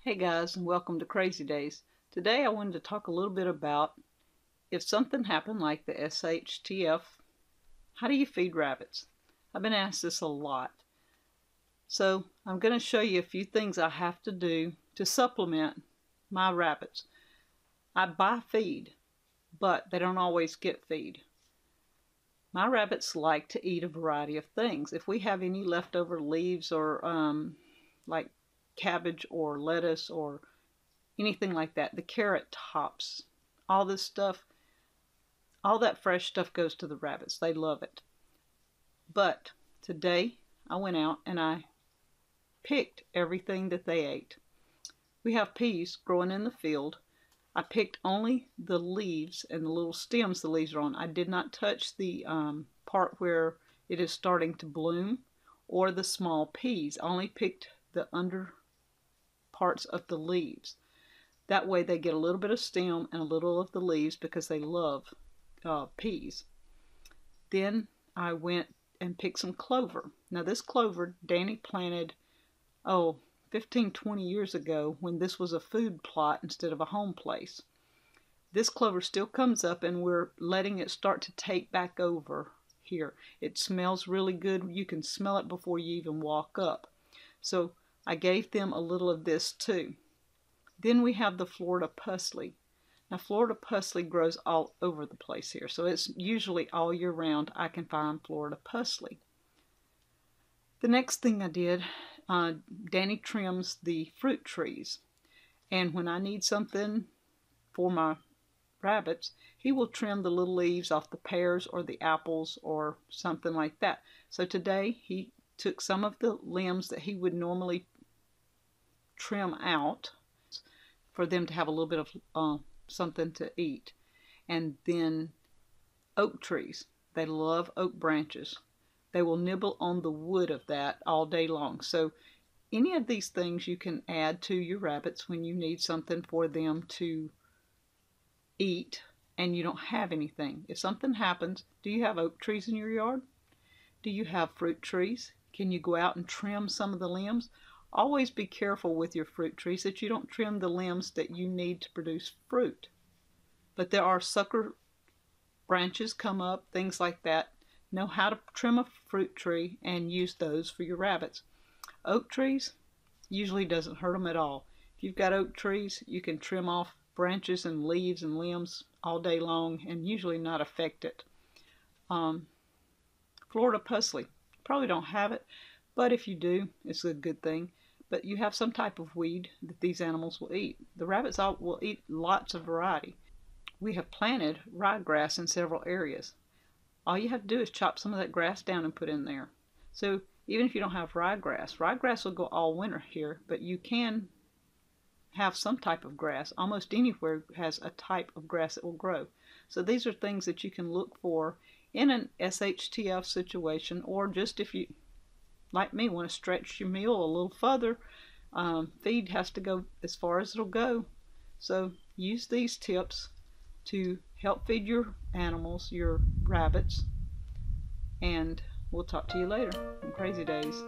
Hey guys, and welcome to Crazy Days. Today I wanted to talk a little bit about if something happened like the SHTF, how do you feed rabbits? I've been asked this a lot. So I'm going to show you a few things I have to do to supplement my rabbits. I buy feed, but they don't always get feed. My rabbits like to eat a variety of things. If we have any leftover leaves or like cabbage or lettuce or anything like that, the carrot tops, all this stuff, all that fresh stuff goes to the rabbits. They love it. But today I went out and I picked everything that they ate. We have peas growing in the field. I picked only the leaves and the little stems the leaves are on. I did not touch the part where it is starting to bloom or the small peas. I only picked the under parts of the leaves. That way they get a little bit of stem and a little of the leaves because they love peas. Then I went and picked some clover. Now this clover Danny planted 15-20 years ago when this was a food plot instead of a home place. This clover still comes up and we're letting it start to take back over here. It smells really good. You can smell it before you even walk up. So I gave them a little of this too. Then we have the Florida pursley. Now Florida pursley grows all over the place here, so it's usually all year round I can find Florida pursley. The next thing I did, Danny trims the fruit trees, and when I need something for my rabbits, he will trim the little leaves off the pears or the apples or something like that. So today he took some of the limbs that he would normally trim out for them to have a little bit of something to eat. And then oak trees. They love oak branches. They will nibble on the wood of that all day long. So any of these things you can add to your rabbits when you need something for them to eat and you don't have anything. If something happens, do you have oak trees in your yard? Do you have fruit trees? Can you go out and trim some of the limbs? Always be careful with your fruit trees that you don't trim the limbs that you need to produce fruit. But there are sucker branches come up, things like that. Know how to trim a fruit tree and use those for your rabbits. Oak trees usually doesn't hurt them at all. If you've got oak trees, you can trim off branches and leaves and limbs all day long and usually not affect it. Florida pursley, probably don't have it, but if you do, it's a good thing. But you have some type of weed that these animals will eat. The rabbits will eat lots of variety. We have planted ryegrass in several areas. All you have to do is chop some of that grass down and put in there. So even if you don't have ryegrass will go all winter here, but you can have some type of grass. Almost anywhere has a type of grass that will grow. So these are things that you can look for in an SHTF situation, or just if you, like me, want to stretch your meal a little further. Feed has to go as far as it'll go. So use these tips to help feed your animals, your rabbits, and we'll talk to you later on Crazy Days.